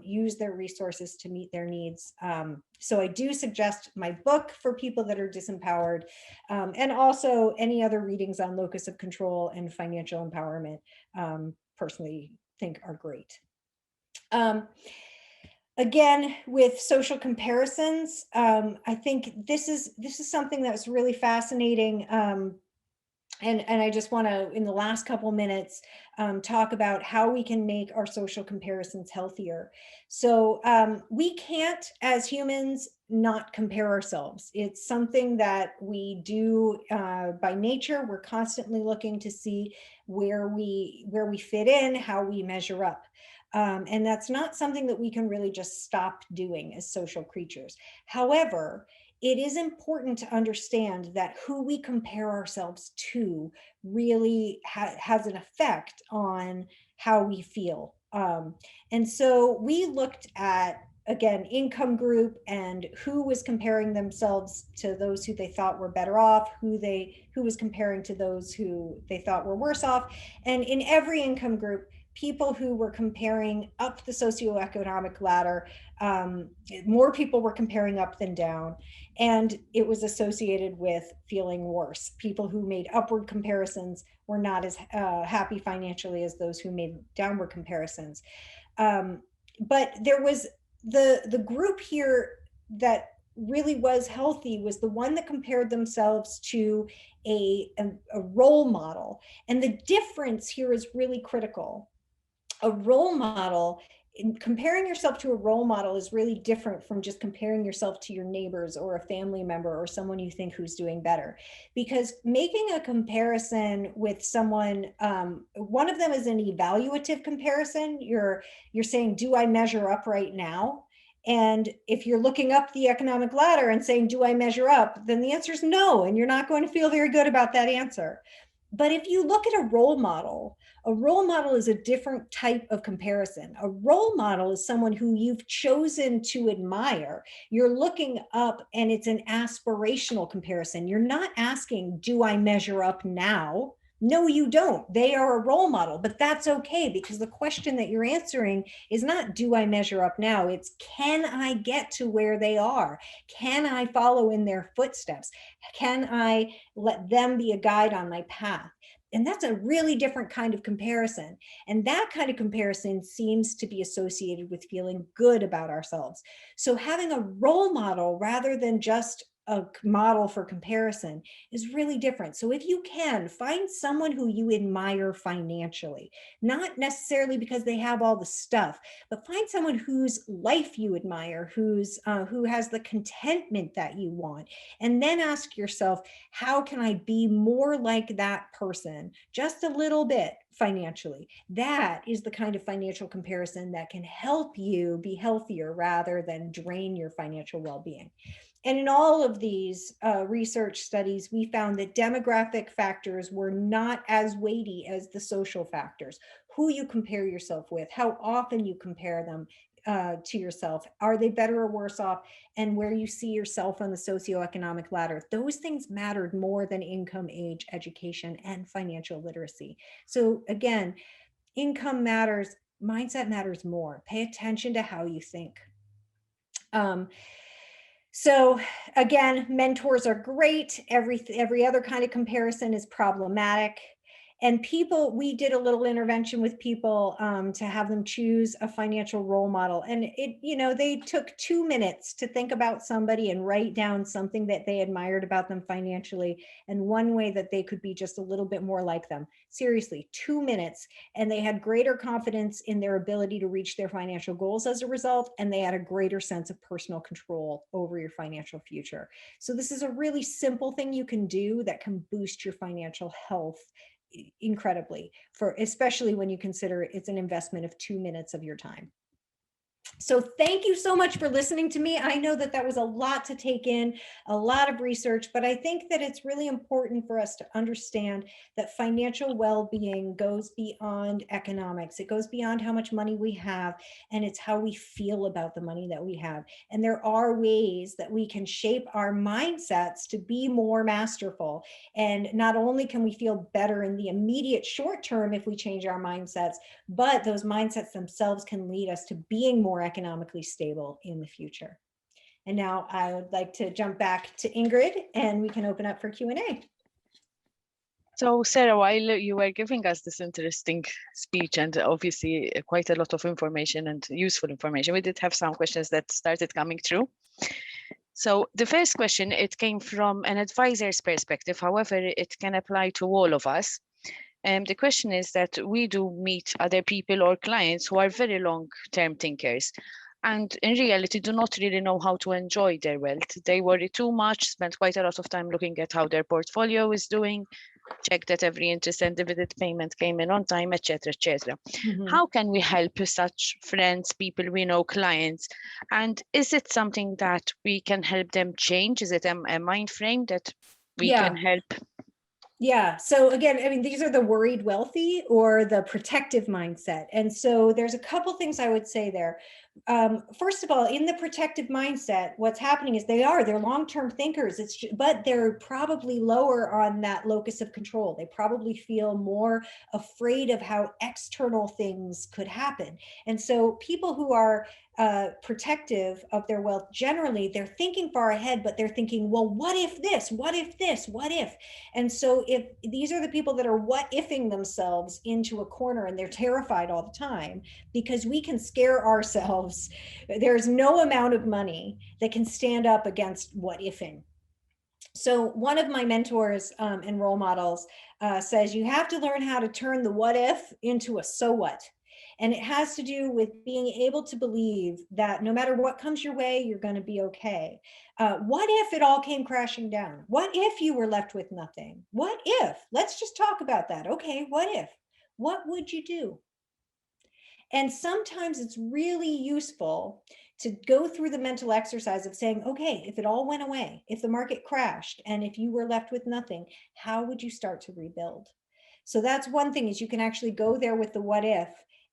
use their resources to meet their needs. So I do suggest my book for people that are disempowered, and also any other readings on locus of control and financial empowerment, personally think are great. Again, with social comparisons, I think this is something that's really fascinating. And I just want to, in the last couple minutes, talk about how we can make our social comparisons healthier. So we can't, as humans, not compare ourselves. It's something that we do by nature. We're constantly looking to see where we fit in, how we measure up. And that's not something that we can really just stop doing as social creatures. However, it is important to understand that who we compare ourselves to really has an effect on how we feel. And so we looked at, again, income group and who was comparing themselves to those who they thought were better off, who was comparing to those who they thought were worse off. And in every income group, people who were comparing up the socioeconomic ladder, more people were comparing up than down. And it was associated with feeling worse. People who made upward comparisons were not as happy financially as those who made downward comparisons. But there was the group here that really was healthy was the one that compared themselves to a role model. And the difference here is really critical. A role model, comparing yourself to a role model is really different from just comparing yourself to your neighbors or a family member or someone you think who's doing better. Because making a comparison with someone, one of them is an evaluative comparison. You're saying, do I measure up right now? And if you're looking up the economic ladder and saying, do I measure up? Then the answer is no, and you're not going to feel very good about that answer. But if you look at a role model is a different type of comparison. A role model is someone who you've chosen to admire. You're looking up and it's an aspirational comparison. You're not asking, do I measure up now? No, you don't. They are a role model, but that's okay, because the question that you're answering is not, do I measure up now? It's, can I get to where they are? Can I follow in their footsteps? Can I let them be a guide on my path? And that's a really different kind of comparison. And that kind of comparison seems to be associated with feeling good about ourselves. So having a role model rather than just a model for comparison is really different. So if you can, find someone who you admire financially, not necessarily because they have all the stuff, but find someone whose life you admire, who has the contentment that you want, and then ask yourself, how can I be more like that person, just a little bit financially? That is the kind of financial comparison that can help you be healthier rather than drain your financial well-being. And in all of these research studies, we found that demographic factors were not as weighty as the social factors. Who you compare yourself with, how often you compare them to yourself, are they better or worse off, and where you see yourself on the socioeconomic ladder. Those things mattered more than income, age, education, and financial literacy. So again, income matters, mindset matters more. Pay attention to how you think. So again, mentors are great. Every other kind of comparison is problematic. And people, we did a little intervention with people to have them choose a financial role model. And they took 2 minutes to think about somebody and write down something that they admired about them financially, and one way that they could be just a little bit more like them. Seriously, 2 minutes. And they had greater confidence in their ability to reach their financial goals as a result. And they had a greater sense of personal control over your financial future. So this is a really simple thing you can do that can boost your financial health incredibly, especially when you consider it's an investment of 2 minutes of your time. So thank you so much for listening to me. I know that that was a lot to take in, a lot of research, but I think that it's really important for us to understand that financial well-being goes beyond economics. It goes beyond how much money we have, and it's how we feel about the money that we have. And there are ways that we can shape our mindsets to be more masterful. And not only can we feel better in the immediate short term if we change our mindsets, but those mindsets themselves can lead us to being more economically stable in the future. And now I would like to jump back to Ingrid, and we can open up for Q&A. So Sarah, while you were giving us this interesting speech and obviously quite a lot of information and useful information, we did have some questions that started coming through. So the first question, it came from an advisor's perspective. However, it can apply to all of us. The question is that we do meet other people or clients who are very long-term thinkers, and in reality do not really know how to enjoy their wealth. They worry too much, spend quite a lot of time looking at how their portfolio is doing, check that every interest and dividend payment came in on time, etc., etc. How can we help such friends, people we know, clients? And is it something that we can help them change? Is it a mind frame that we can help? Yeah. So again, I mean, these are the worried wealthy or the protective mindset. And so there's a couple things I would say there. First of all, in the protective mindset, what's happening is they're long-term thinkers. But they're probably lower on that locus of control. They probably feel more afraid of how external things could happen. And so people who are protective of their wealth, generally, they're thinking far ahead, but they're thinking, well, what if this? What if this? What if? And so if these are the people that are what ifing themselves into a corner, and they're terrified all the time, because we can scare ourselves. There's no amount of money that can stand up against what ifing. So one of my mentors and role models says, you have to learn how to turn the what if into a so what. And it has to do with being able to believe that no matter what comes your way, you're going to be okay. What if it all came crashing down? What if you were left with nothing? What if? Let's just talk about that. Okay, what if? What would you do? And sometimes it's really useful to go through the mental exercise of saying, okay, if it all went away, if the market crashed, and if you were left with nothing, how would you start to rebuild? So that's one thing, is you can actually go there with the what if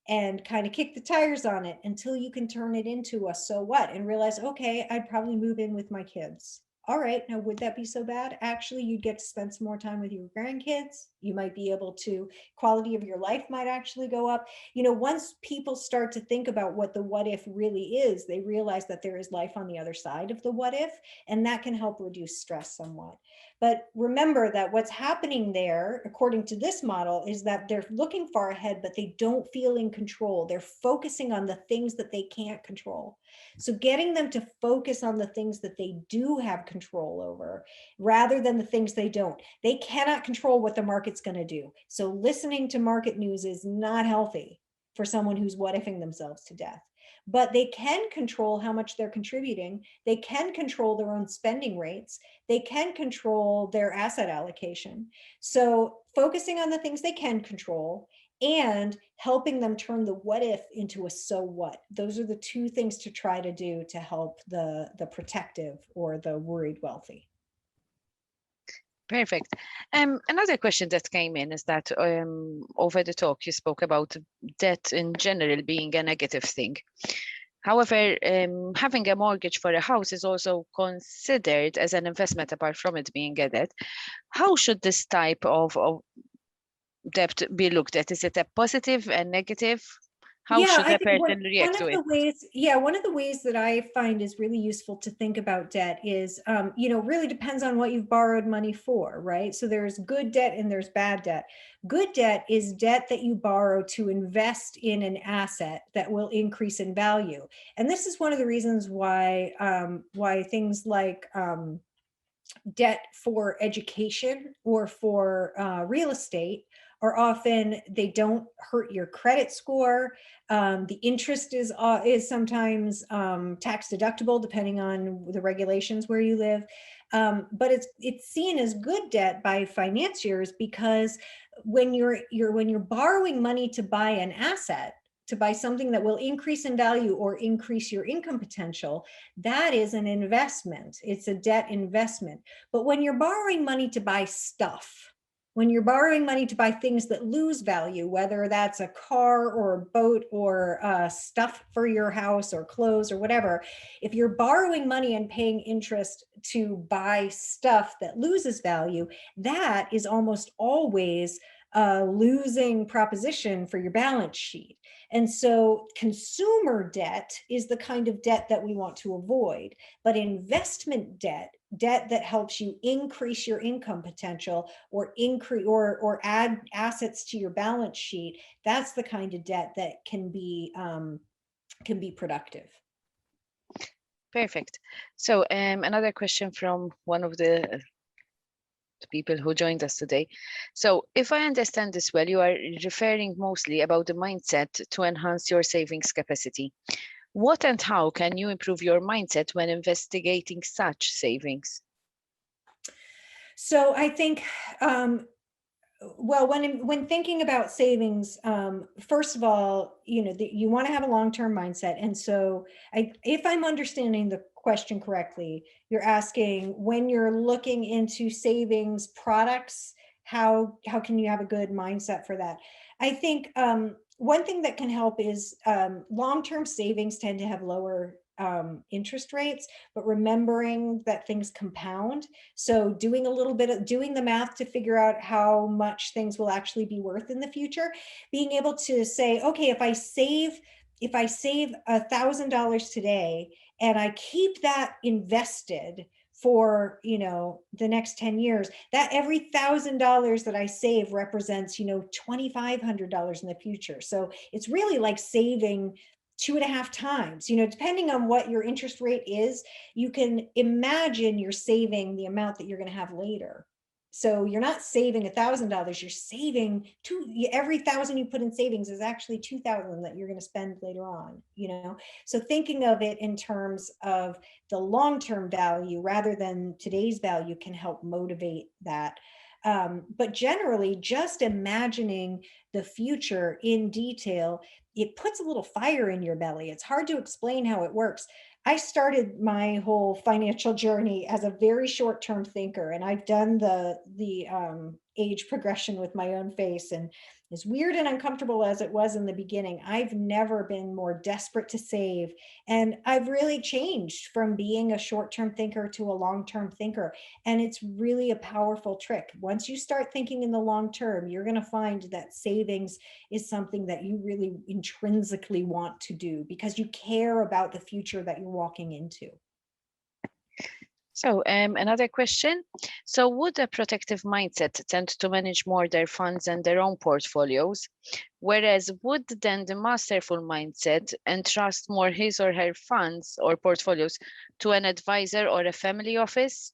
and kind of kick the tires on it until you can turn it into a so what, and realize, okay, I'd probably move in with my kids. All right, now would that be so bad? Actually, you'd get to spend some more time with your grandkids. You might be able to, quality of your life might actually go up. Once people start to think about what the what if really is, they realize that there is life on the other side of the what if, and that can help reduce stress somewhat. But remember that what's happening there, according to this model, is that they're looking far ahead, but they don't feel in control. They're focusing on the things that they can't control. So getting them to focus on the things that they do have control over, rather than the things they don't. They cannot control what the market's going to do. So listening to market news is not healthy for someone who's what-ifing themselves to death. But they can control how much they're contributing. They can control their own spending rates. They can control their asset allocation. So focusing on the things they can control and helping them turn the what if into a so what. Those are the two things to try to do to help the protective or the worried wealthy. Perfect. Another question that came in is that over the talk, you spoke about debt in general being a negative thing. However, having a mortgage for a house is also considered as an investment apart from it being a debt. How should this type of debt be looked at? Is it a positive and negative? How should I a think person react to it? one of the ways that I find is really useful to think about debt is, really depends on what you've borrowed money for, right? So there's good debt and there's bad debt. Good debt is debt that you borrow to invest in an asset that will increase in value. And this is one of the reasons why things like debt for education or for real estate are often, they don't hurt your credit score. The interest is sometimes tax deductible depending on the regulations where you live. But it's seen as good debt by financiers because when you're borrowing money to buy an asset, to buy something that will increase in value or increase your income potential, that is an investment. It's a debt investment. But when you're borrowing money to buy stuff, when you're borrowing money to buy things that lose value, whether that's a car or a boat or stuff for your house or clothes or whatever, if you're borrowing money and paying interest to buy stuff that loses value, that is almost always a losing proposition for your balance sheet. And so consumer debt is the kind of debt that we want to avoid. But investment debt that helps you increase your income potential or increase or add assets to your balance sheet, that's the kind of debt that can be productive. Perfect. So another question from one of the people who joined us today. So if I understand this well, you are referring mostly about the mindset to enhance your savings capacity. What and how can you improve your mindset when investigating such savings? So I think, well, when thinking about savings, first of all, you want to have a long-term mindset. And so if I'm understanding the question correctly, you're asking, when you're looking into savings products, how can you have a good mindset for that? I think one thing that can help is long-term savings tend to have lower interest rates, but remembering that things compound. So doing the math to figure out how much things will actually be worth in the future, being able to say, okay, if I save $1,000 today and I keep that invested for the next 10 years, that every $1,000 that I save represents $2,500 in the future. So it's really like saving 2.5 times, depending on what your interest rate is. You can imagine you're saving the amount that you're going to have later. So you're not saving $1,000, you're saving every 1,000 you put in savings is actually 2,000 that you're going to spend later on, So thinking of it in terms of the long-term value rather than today's value can help motivate that. But generally, just imagining the future in detail, it puts a little fire in your belly. It's hard to explain how it works. I started my whole financial journey as a very short-term thinker, and I've done the age progression with my own face. And as weird and uncomfortable as it was in the beginning, I've never been more desperate to save. And I've really changed from being a short-term thinker to a long-term thinker. And it's really a powerful trick. Once you start thinking in the long term, you're going to find that savings is something that you really intrinsically want to do because you care about the future that you're walking into. So another question. So would a protective mindset tend to manage more their funds and their own portfolios? Whereas would then the masterful mindset entrust more his or her funds or portfolios to an advisor or a family office?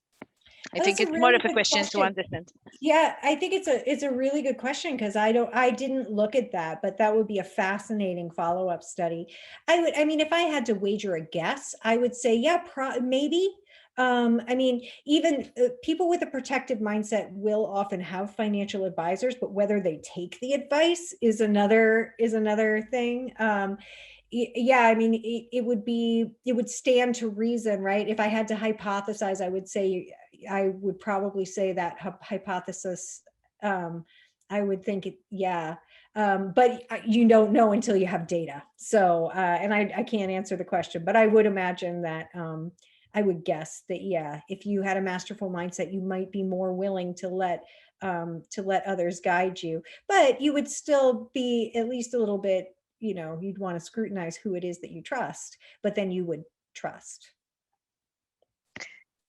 I Oh, think that's a it's more really of a good question to question. understand. Yeah, I think it's a really good question because I didn't look at that, but that would be a fascinating follow-up study. I mean, if I had to wager a guess, I would say, yeah, maybe. I mean, even people with a protective mindset will often have financial advisors, but whether they take the advice is another thing. Yeah, I mean, it would stand to reason, right? If I had to hypothesize, I would probably say that hypothesis. I would think it, yeah. But you don't know until you have data. So, and I can't answer the question, but I would imagine that, I would guess that, yeah, if you had a masterful mindset, you might be more willing to let others guide you, but you would still be at least a little bit, you'd want to scrutinize who it is that you trust, but then you would trust.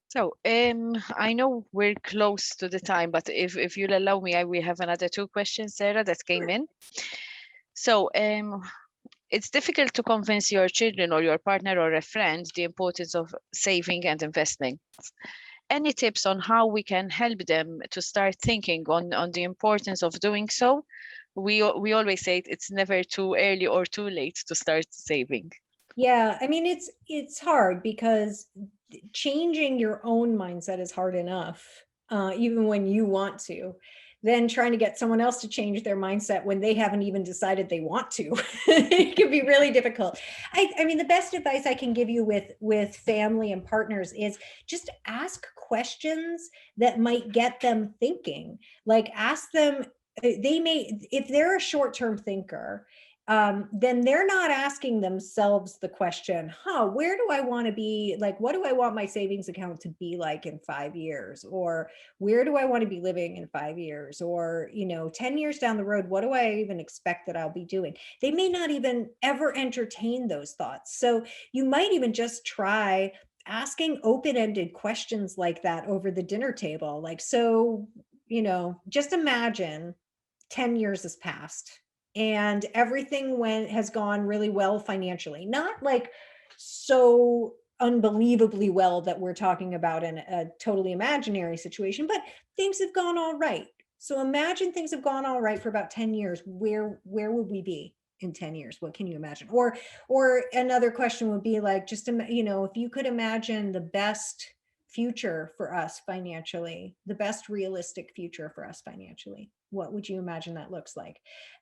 So I know we're close to the time, but if you'll allow me, we have another two questions, Sarah, that came in. So it's difficult to convince your children or your partner or a friend the importance of saving and investing. Any tips on how we can help them to start thinking on the importance of doing so? We always say it's never too early or too late to start saving. Yeah, I mean, it's hard because changing your own mindset is hard enough, even when you want to. Then trying to get someone else to change their mindset when they haven't even decided they want to, it can be really difficult. I mean, the best advice I can give you with family and partners is just ask questions that might get them thinking. Like ask them, they may, if they're a short-term thinker, then they're not asking themselves the question, where do I want to be? Like, what do I want my savings account to be like in 5 years? Or where do I want to be living in 5 years? Or, 10 years down the road, what do I even expect that I'll be doing? They may not even ever entertain those thoughts. So you might even just try asking open-ended questions like that over the dinner table. Like, so, just imagine 10 years has passed and everything has gone really well financially, not like so unbelievably well that we're talking about in a totally imaginary situation, but things have gone all right. So imagine things have gone all right for about 10 years. Where would we be in 10 years? What can you imagine? Or another question would be like, just, if you could imagine the best future for us financially, the best realistic future for us financially, what would you imagine that looks like?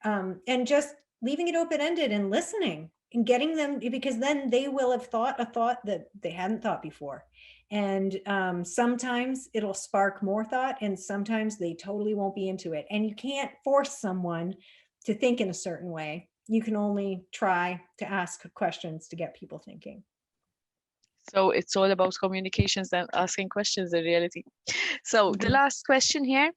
And just leaving it open-ended and listening and getting them, because then they will have thought a thought that they hadn't thought before. And sometimes it'll spark more thought, and sometimes they totally won't be into it. And you can't force someone to think in a certain way. You can only try to ask questions to get people thinking. So it's all about communications and asking questions in reality. So the last question here.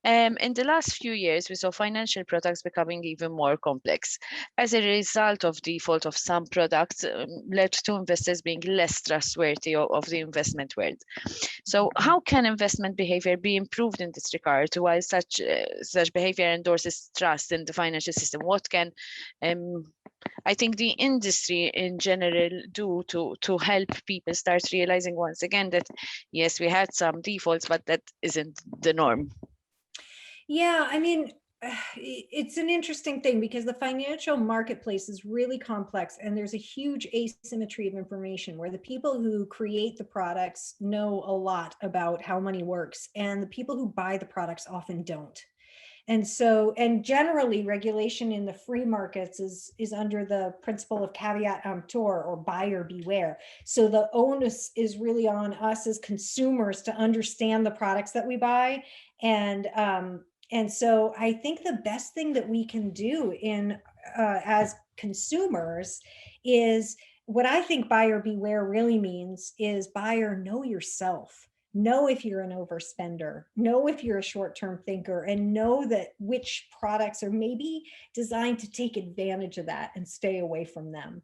In the last few years, we saw financial products becoming even more complex. As a result of default of some products, led to investors being less trustworthy of the investment world. So how can investment behavior be improved in this regard while such behavior endorses trust in the financial system? What can I think the industry in general do to help people start realizing once again that, yes, we had some defaults, but that isn't the norm? Yeah, I mean, it's an interesting thing because the financial marketplace is really complex and there's a huge asymmetry of information where the people who create the products know a lot about how money works and the people who buy the products often don't. And so, and generally regulation in the free markets is under the principle of caveat emptor, or buyer beware. So the onus is really on us as consumers to understand the products that we buy. And so I think the best thing that we can do as consumers is, what I think buyer beware really means is, buyer, know yourself. Know if you're an overspender, know if you're a short-term thinker, and know that which products are maybe designed to take advantage of that, and stay away from them.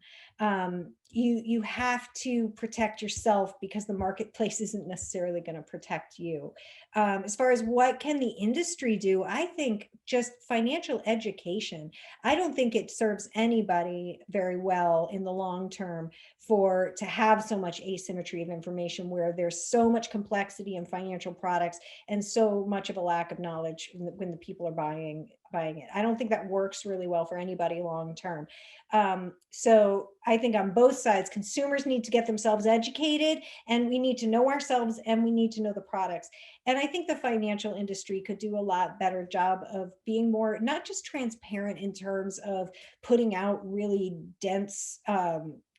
You have to protect yourself, because the marketplace isn't necessarily going to protect you. As far as what can the industry do, I think just financial education. I don't think it serves anybody very well in the long term to have so much asymmetry of information, where there's so much complexity in financial products and so much of a lack of knowledge when the people are buying it. I don't think that works really well for anybody long term. So I think on both sides, consumers need to get themselves educated, and we need to know ourselves, and we need to know the products. And I think the financial industry could do a lot better job of being more, not just transparent in terms of putting out really dense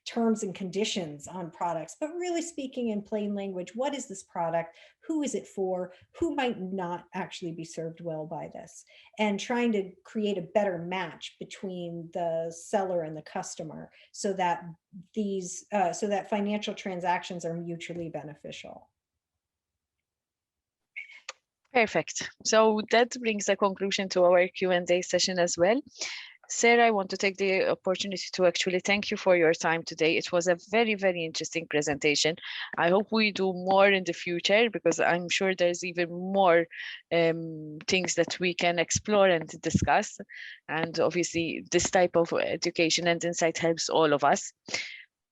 terms and conditions on products, but really speaking in plain language. What is this product? Who is it for? Who might not actually be served well by this? And trying to create a better match between the seller and the customer, so that financial transactions are mutually beneficial. Perfect. So that brings a conclusion to our Q&A session as well. Sarah, I want to take the opportunity to actually thank you for your time today. It was a very, very interesting presentation. I hope we do more in the future, because I'm sure there's even more things that we can explore and discuss. And obviously, this type of education and insight helps all of us.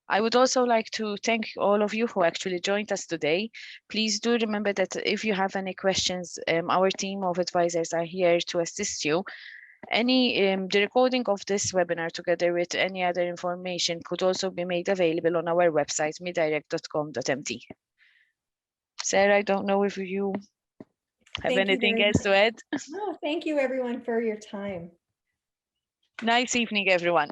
I would also like to thank all of you who actually joined us today. Please do remember that if you have any questions, our team of advisors are here to assist you. The recording of this webinar, together with any other information, could also be made available on our website, medirect.com.mt. Sarah, I don't know if you have anything else to add. No, thank you everyone for your time. Nice evening, everyone.